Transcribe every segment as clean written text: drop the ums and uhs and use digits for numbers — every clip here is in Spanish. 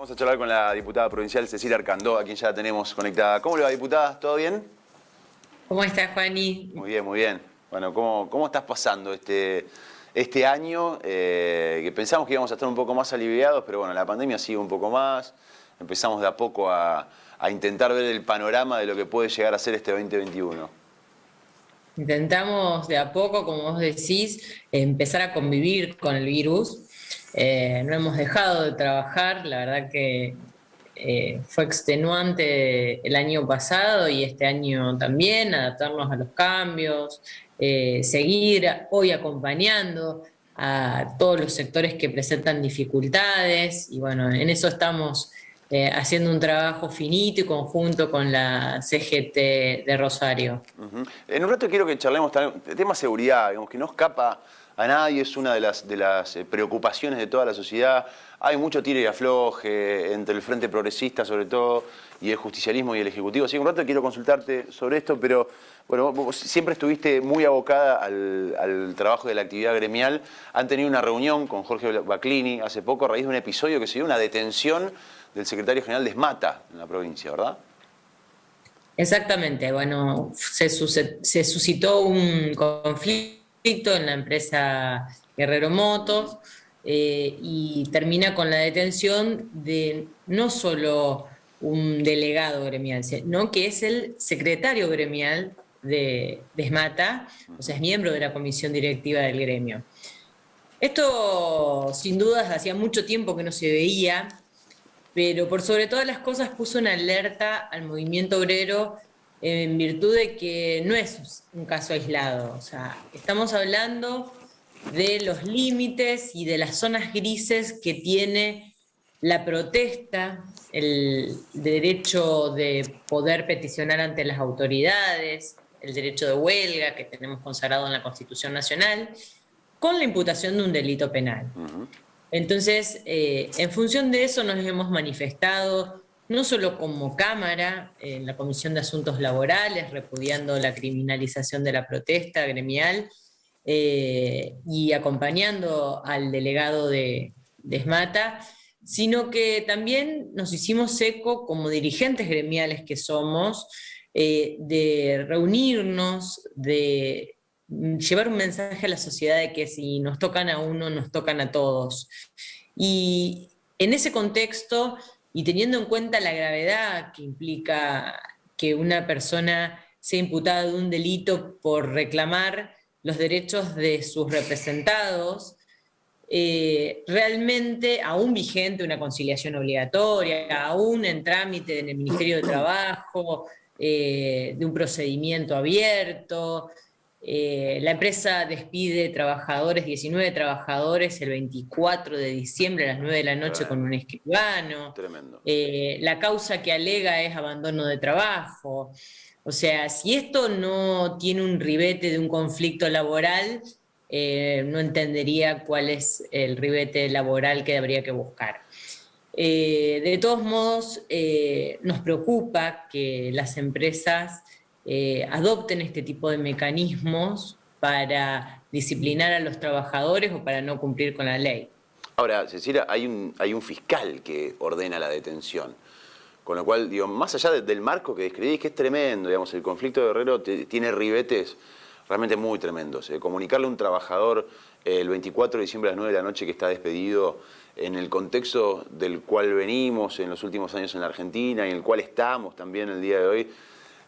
Vamos a charlar con la diputada provincial Cecilia Arcandó, a quien ya la tenemos conectada. ¿Cómo le va, diputada? ¿Todo bien? ¿Cómo estás, Juani? Muy bien, muy bien. Bueno, ¿cómo estás pasando este año? Que pensamos que íbamos a estar un poco más aliviados, pero bueno, la pandemia sigue un poco más. Empezamos de a poco a intentar ver el panorama de lo que puede llegar a ser este 2021. Intentamos de a poco, como vos decís, empezar a convivir con el virus. No hemos dejado de trabajar, la verdad que fue extenuante el año pasado y este año también, adaptarnos a los cambios, seguir hoy acompañando a todos los sectores que presentan dificultades y bueno, en eso estamos haciendo un trabajo finito y conjunto con la CGT de Rosario. En un rato quiero que charlemos también de tema seguridad, digamos, que no escapa a nadie, es una de las preocupaciones de toda la sociedad. Hay mucho tire y afloje entre el Frente Progresista, sobre todo, y el justicialismo y el Ejecutivo. Así que un rato quiero consultarte sobre esto, pero bueno, vos siempre estuviste muy abocada al trabajo de la actividad gremial. Han tenido una reunión con Jorge Baclini hace poco a raíz de un episodio que se dio una detención del secretario general de ESMATA en la provincia, ¿verdad? Exactamente, bueno, se suscitó un conflicto en la empresa Guerrero Motos y termina con la detención de no solo un delegado gremial, sino que es el secretario gremial de ESMATA, o sea, es miembro de la comisión directiva del gremio. Esto, sin dudas, hacía mucho tiempo que no se veía, pero por sobre todas las cosas puso una alerta al movimiento obrero en virtud de que no es un caso aislado. O sea, estamos hablando de los límites y de las zonas grises que tiene la protesta, el derecho de poder peticionar ante las autoridades, el derecho de huelga que tenemos consagrado en la Constitución Nacional, con la imputación de un delito penal. Entonces, en función de eso nos hemos manifestado, no solo como Cámara, en la Comisión de Asuntos Laborales, repudiando la criminalización de la protesta gremial y acompañando al delegado de ESMATA, sino que también nos hicimos eco como dirigentes gremiales que somos, de reunirnos, de llevar un mensaje a la sociedad de que si nos tocan a uno, nos tocan a todos. Y en ese contexto, y teniendo en cuenta la gravedad que implica que una persona sea imputada de un delito por reclamar los derechos de sus representados, realmente, aún vigente una conciliación obligatoria, aún en trámite en el Ministerio de Trabajo, de un procedimiento abierto. La empresa despide trabajadores, 19 trabajadores, el 24 de diciembre a las 9 de la noche con un escribano. Tremendo. La causa que alega es abandono de trabajo. O sea, si esto no tiene un ribete de un conflicto laboral, no entendería cuál es el ribete laboral que habría que buscar. De todos modos, nos preocupa que las empresas adopten este tipo de mecanismos para disciplinar a los trabajadores o para no cumplir con la ley. Ahora, Cecilia, hay un fiscal que ordena la detención. Con lo cual, digo, más allá del marco que describís, que es tremendo, digamos, el conflicto de Guerrero tiene ribetes realmente muy tremendos. Comunicarle a un trabajador el 24 de diciembre a las 9 de la noche que está despedido, en el contexto del cual venimos en los últimos años en la Argentina y en el cual estamos también el día de hoy,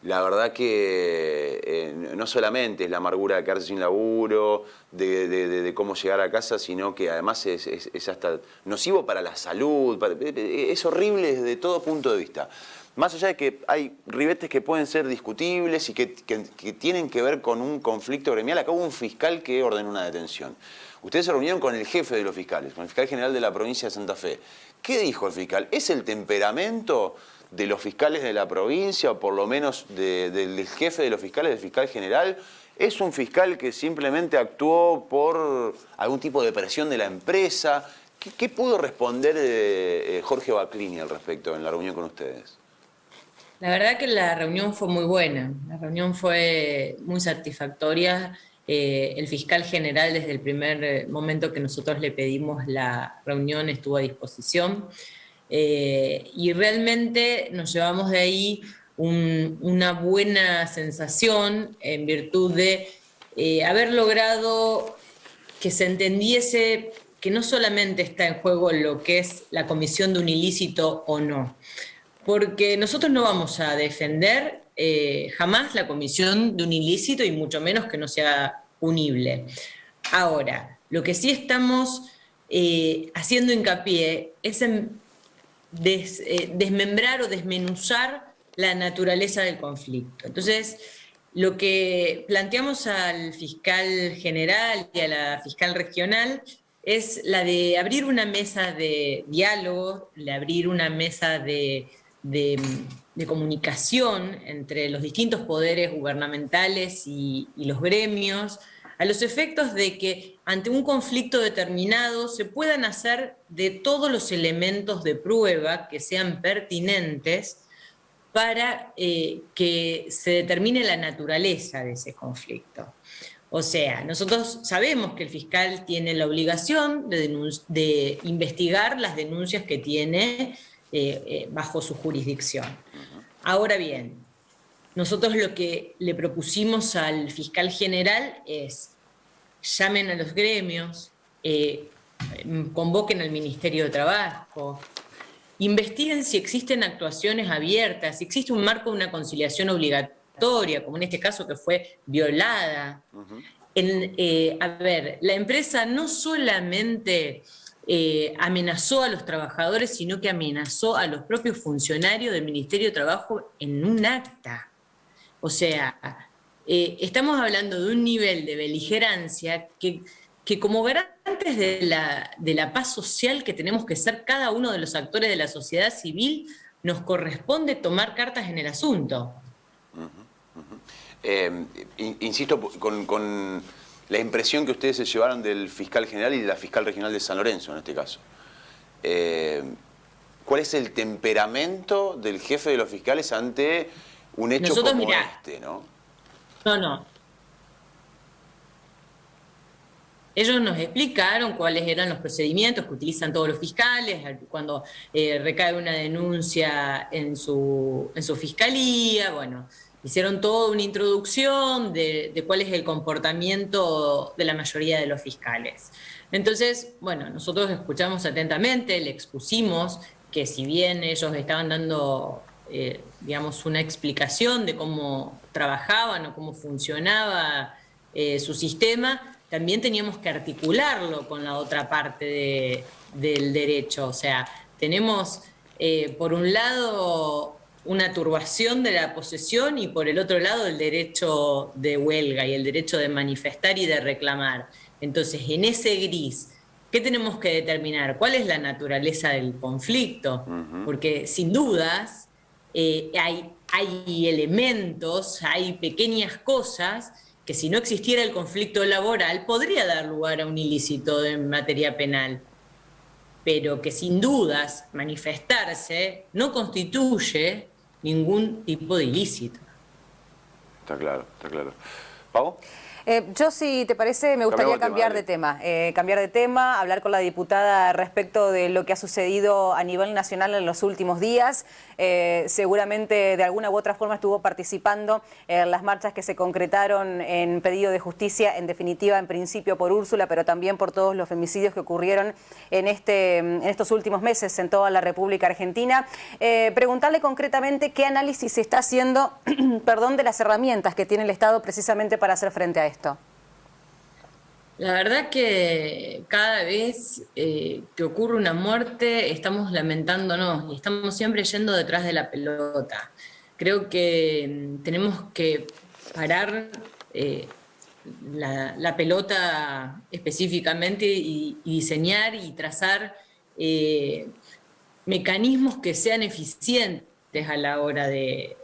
la verdad que no solamente es la amargura de quedarse sin laburo, de cómo llegar a casa, sino que además es hasta nocivo para la salud, es horrible desde todo punto de vista. Más allá de que hay ribetes que pueden ser discutibles y que tienen que ver con un conflicto gremial, acá hubo un fiscal que ordenó una detención. Ustedes se reunieron con el jefe de los fiscales, con el fiscal general de la provincia de Santa Fe. ¿Qué dijo el fiscal? ¿Es el temperamento de los fiscales de la provincia, o por lo menos del jefe de los fiscales, del fiscal general? ¿Es un fiscal que simplemente actuó por algún tipo de presión de la empresa? ¿Qué pudo responder Jorge Baclini al respecto en la reunión con ustedes? La verdad que la reunión fue muy buena, la reunión fue muy satisfactoria. El fiscal general desde el primer momento que nosotros le pedimos la reunión estuvo a disposición. Y realmente nos llevamos de ahí una buena sensación en virtud de haber logrado que se entendiese que no solamente está en juego lo que es la comisión de un ilícito o no, porque nosotros no vamos a defender jamás la comisión de un ilícito y mucho menos que no sea punible. Ahora, lo que sí estamos haciendo hincapié es en desmembrar o desmenuzar la naturaleza del conflicto. Entonces, lo que planteamos al fiscal general y a la fiscal regional es la de abrir una mesa de diálogo, de abrir una mesa de comunicación entre los distintos poderes gubernamentales y los gremios, a los efectos de que ante un conflicto determinado se puedan hacer de todos los elementos de prueba que sean pertinentes para que se determine la naturaleza de ese conflicto. O sea, nosotros sabemos que el fiscal tiene la obligación de investigar las denuncias que tiene bajo su jurisdicción. Ahora bien, nosotros lo que le propusimos al fiscal general es llamen a los gremios, convoquen al Ministerio de Trabajo, investiguen si existen actuaciones abiertas, si existe un marco de una conciliación obligatoria, como en este caso que fue violada. A ver, la empresa no solamente amenazó a los trabajadores, sino que amenazó a los propios funcionarios del Ministerio de Trabajo en un acta. O sea, estamos hablando de un nivel de beligerancia que como garantes de la paz social que tenemos que ser cada uno de los actores de la sociedad civil, nos corresponde tomar cartas en el asunto. Insisto con la impresión que ustedes se llevaron del fiscal general y de la fiscal regional de San Lorenzo, en este caso. ¿Cuál es el temperamento del jefe de los fiscales ante un hecho Nosotros, como mirá, este, ¿no? No. Ellos nos explicaron cuáles eran los procedimientos que utilizan todos los fiscales cuando recae una denuncia en su fiscalía. Bueno, hicieron toda una introducción de cuál es el comportamiento de la mayoría de los fiscales. Entonces, bueno, nosotros escuchamos atentamente, le expusimos que si bien ellos estaban dando, digamos, una explicación de cómo trabajaban o cómo funcionaba su sistema, también teníamos que articularlo con la otra parte del derecho. O sea, tenemos por un lado una turbación de la posesión y por el otro lado el derecho de huelga y el derecho de manifestar y de reclamar. Entonces, en ese gris, ¿qué tenemos que determinar? ¿Cuál es la naturaleza del conflicto? Porque sin dudas hay elementos, hay pequeñas cosas que si no existiera el conflicto laboral podría dar lugar a un ilícito en materia penal, pero que sin dudas manifestarse no constituye ningún tipo de ilícito. Está claro, está claro. ¿Pau? Yo, si te parece, me gustaría cambiar de tema, hablar con la diputada respecto de lo que ha sucedido a nivel nacional en los últimos días. Seguramente de alguna u otra forma estuvo participando en las marchas que se concretaron en pedido de justicia, en definitiva, en principio por Úrsula, pero también por todos los femicidios que ocurrieron en estos últimos meses en toda la República Argentina. Preguntarle concretamente qué análisis se está haciendo de las herramientas que tiene el Estado precisamente para hacer frente a esto. La verdad que cada vez que ocurre una muerte estamos lamentándonos y estamos siempre yendo detrás de la pelota. Creo que tenemos que parar la pelota específicamente y diseñar y trazar mecanismos que sean eficientes a la hora de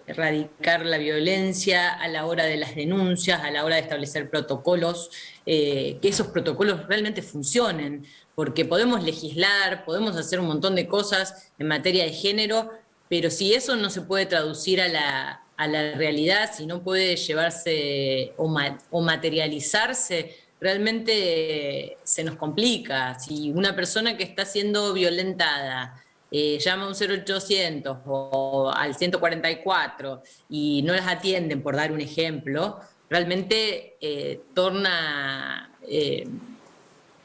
erradicar la violencia, a la hora de las denuncias, a la hora de establecer protocolos, que esos protocolos realmente funcionen, porque podemos legislar, podemos hacer un montón de cosas en materia de género, pero si eso no se puede traducir a la realidad, si no puede llevarse o materializarse realmente se nos complica. Si una persona que está siendo violentada llama a un 0800 o al 144 y no las atienden, por dar un ejemplo, realmente torna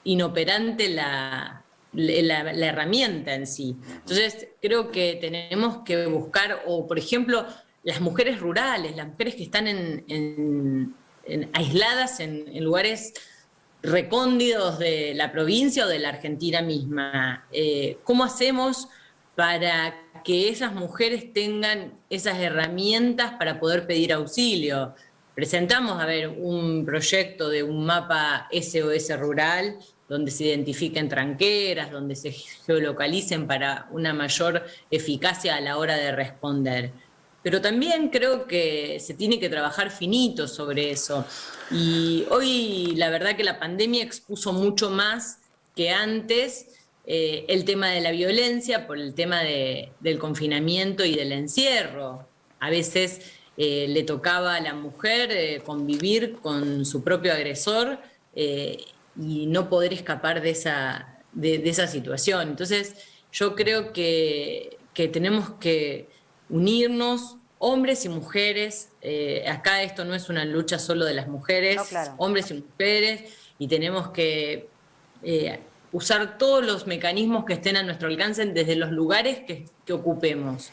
inoperante la herramienta en sí. Entonces, creo que tenemos que buscar, o por ejemplo, las mujeres rurales, las mujeres que están aisladas en lugares recóndidos de la provincia o de la Argentina misma. ¿Cómo hacemos para que esas mujeres tengan esas herramientas para poder pedir auxilio? Presentamos, a ver, un proyecto de un mapa SOS rural donde se identifiquen tranqueras, donde se geolocalicen para una mayor eficacia a la hora de responder. Pero también creo que se tiene que trabajar finito sobre eso. Y hoy la verdad que la pandemia expuso mucho más que antes el tema de la violencia por el tema del confinamiento y del encierro. A veces le tocaba a la mujer convivir con su propio agresor y no poder escapar de esa situación. Entonces yo creo que tenemos que unirnos, hombres y mujeres. Acá esto no es una lucha solo de las mujeres, no, claro, hombres y mujeres, y tenemos que usar todos los mecanismos que estén a nuestro alcance desde los lugares que ocupemos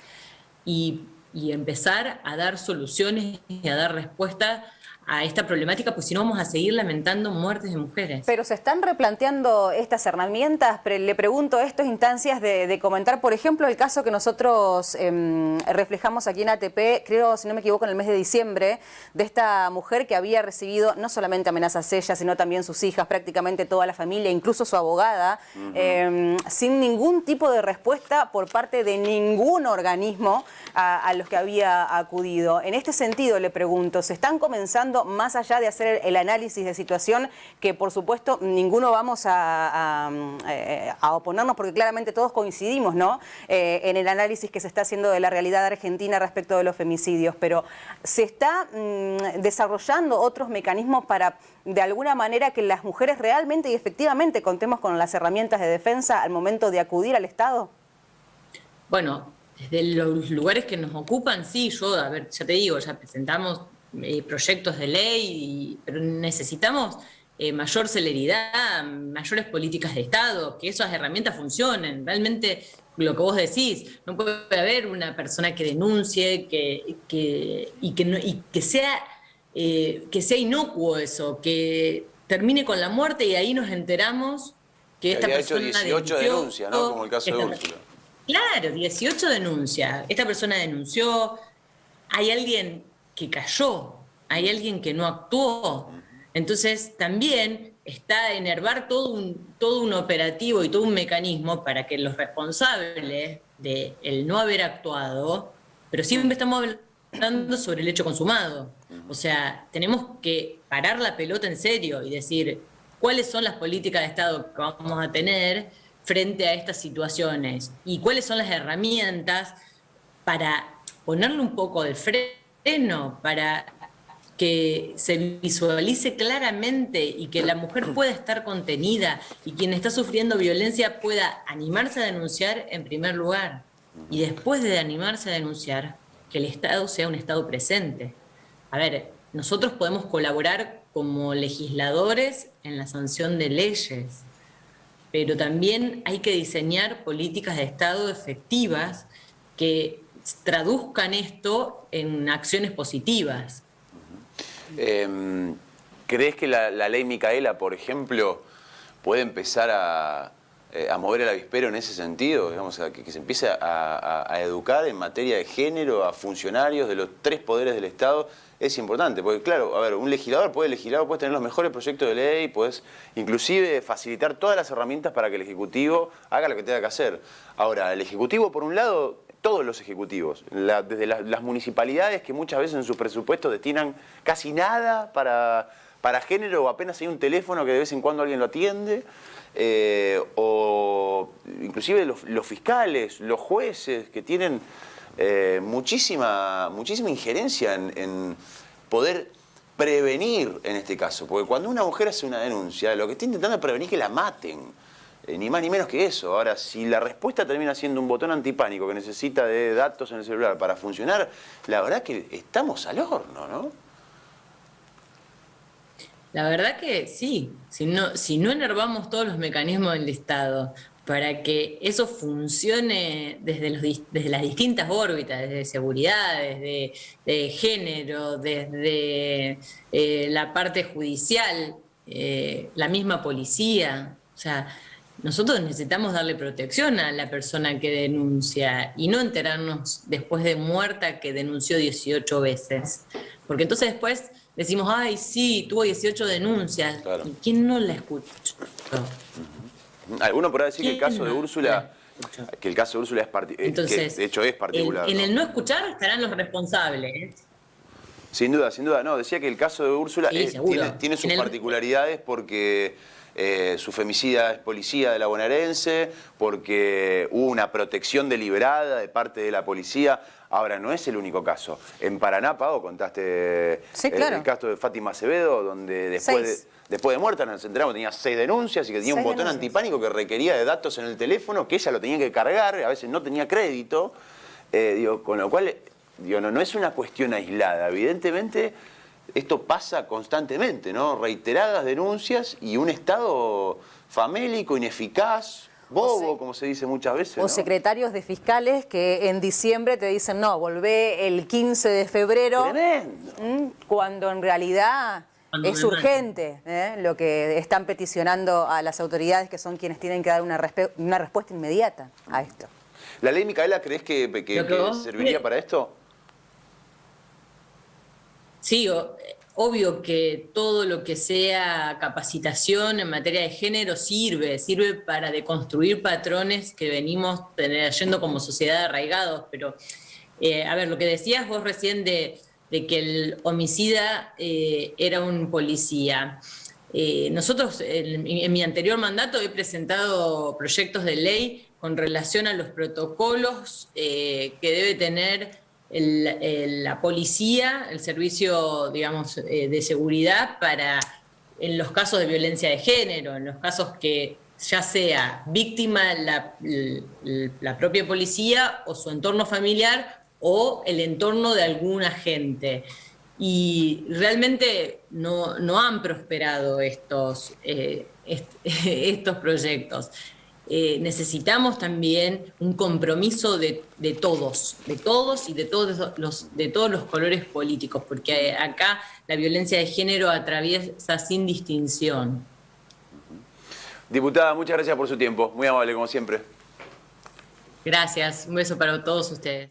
y empezar a dar soluciones y a dar respuesta a esta problemática, pues si no vamos a seguir lamentando muertes de mujeres. Pero se están replanteando estas herramientas. Le pregunto, estas instancias de comentar, por ejemplo, el caso que nosotros reflejamos aquí en ATP, creo, si no me equivoco, en el mes de diciembre, de esta mujer que había recibido no solamente amenazas ella, sino también sus hijas, prácticamente toda la familia, incluso su abogada, sin ningún tipo de respuesta por parte de ningún organismo a los que había acudido. En este sentido, le pregunto, ¿se están comenzando, más allá de hacer el análisis de situación, que por supuesto ninguno vamos a oponernos, porque claramente todos coincidimos, ¿no?, en el análisis que se está haciendo de la realidad argentina respecto de los femicidios, pero se está desarrollando otros mecanismos para, de alguna manera, que las mujeres realmente y efectivamente contemos con las herramientas de defensa al momento de acudir al Estado? Bueno, desde los lugares que nos ocupan, sí, yo, a ver, ya te digo, ya presentamos proyectos de ley, pero necesitamos mayor celeridad, mayores políticas de Estado, que esas herramientas funcionen. Realmente, lo que vos decís, no puede haber una persona que denuncie y que sea inocuo eso, que termine con la muerte y ahí nos enteramos que esta persona hecho 18 denuncias, ¿no? Como el caso de Úrsula. Claro, 18 denuncias. Esta persona denunció, hay alguien que cayó, hay alguien que no actuó. Entonces también está enervar todo un operativo y todo un mecanismo para que los responsables del no haber actuado, pero siempre estamos hablando sobre el hecho consumado. O sea, tenemos que parar la pelota en serio y decir cuáles son las políticas de Estado que vamos a tener frente a estas situaciones y cuáles son las herramientas para ponerle un poco de freno, para que se visualice claramente y que la mujer pueda estar contenida y quien está sufriendo violencia pueda animarse a denunciar en primer lugar y después de animarse a denunciar, que el Estado sea un Estado presente. A ver, nosotros podemos colaborar como legisladores en la sanción de leyes, pero también hay que diseñar políticas de Estado efectivas que traduzcan esto en acciones positivas. ¿Crees que la ley Micaela, por ejemplo, puede empezar a mover el avispero en ese sentido? Digamos, que se empiece a educar en materia de género a funcionarios de los tres poderes del Estado. Es importante, porque claro, a ver, un legislador puede legislar, puede tener los mejores proyectos de ley, puedes inclusive facilitar todas las herramientas para que el Ejecutivo haga lo que tenga que hacer. Ahora, el Ejecutivo, por un lado, todos los ejecutivos, desde las municipalidades que muchas veces en sus presupuestos destinan casi nada para género, o apenas hay un teléfono que de vez en cuando alguien lo atiende, o inclusive los fiscales, los jueces, que tienen muchísima injerencia en poder prevenir en este caso, porque cuando una mujer hace una denuncia, lo que está intentando es prevenir que la maten, ni más ni menos que eso. Ahora, si la respuesta termina siendo un botón antipánico que necesita de datos en el celular para funcionar, la verdad que estamos al horno, ¿no? La verdad que sí, si no enervamos todos los mecanismos del Estado para que eso funcione desde las distintas órbitas, desde seguridad, desde género, desde la parte judicial, la misma policía, o sea, nosotros necesitamos darle protección a la persona que denuncia y no enterarnos después de muerta que denunció 18 veces. Porque entonces después decimos, ay, sí, tuvo 18 denuncias. Claro. ¿Y quién no la escuchó? Alguno podrá decir que el caso de ¿Quién no Úrsula, la escuchó? que el caso de Úrsula es Entonces, que de hecho es particular. en ¿no? el no escuchar estarán los responsables. Sin duda, sin duda. No, decía que el caso de Úrsula Sí, seguro. tiene sus En el- particularidades porque su femicida es policía de la bonaerense, porque hubo una protección deliberada de parte de la policía. Ahora, no es el único caso. En Paraná, Pau, contaste Sí, claro. el caso de Fátima Acevedo, donde después de muerta nos enteramos que tenía 6 denuncias y que tenía un 6 botón denuncias. antipánico que requería de datos en el teléfono, que ella lo tenía que cargar, a veces no tenía crédito. Con lo cual, no es una cuestión aislada. Evidentemente, esto pasa constantemente, ¿no? Reiteradas denuncias y un Estado famélico, ineficaz, bobo, como se dice muchas veces, O ¿no? secretarios de fiscales que en diciembre te dicen, no, volvé el 15 de febrero, Tremendo. cuando en realidad Cuando es me matan. urgente lo que están peticionando a las autoridades, que son quienes tienen que dar una respuesta inmediata a esto. ¿La ley Micaela crees que Lo que vos- serviría para esto? Sí, obvio que todo lo que sea capacitación en materia de género sirve para deconstruir patrones que venimos trayendo como sociedad arraigados, pero a ver, lo que decías vos recién de que el homicida era un policía. Nosotros en mi anterior mandato he presentado proyectos de ley con relación a los protocolos que debe tener la policía, el servicio, digamos, de seguridad para, en los casos de violencia de género, en los casos que ya sea víctima la propia policía o su entorno familiar o el entorno de algún agente. Y realmente no han prosperado estos proyectos. Necesitamos también un compromiso de todos y de todos los colores políticos, porque acá la violencia de género atraviesa sin distinción. Diputada, muchas gracias por su tiempo. Muy amable, como siempre. Gracias, un beso para todos ustedes.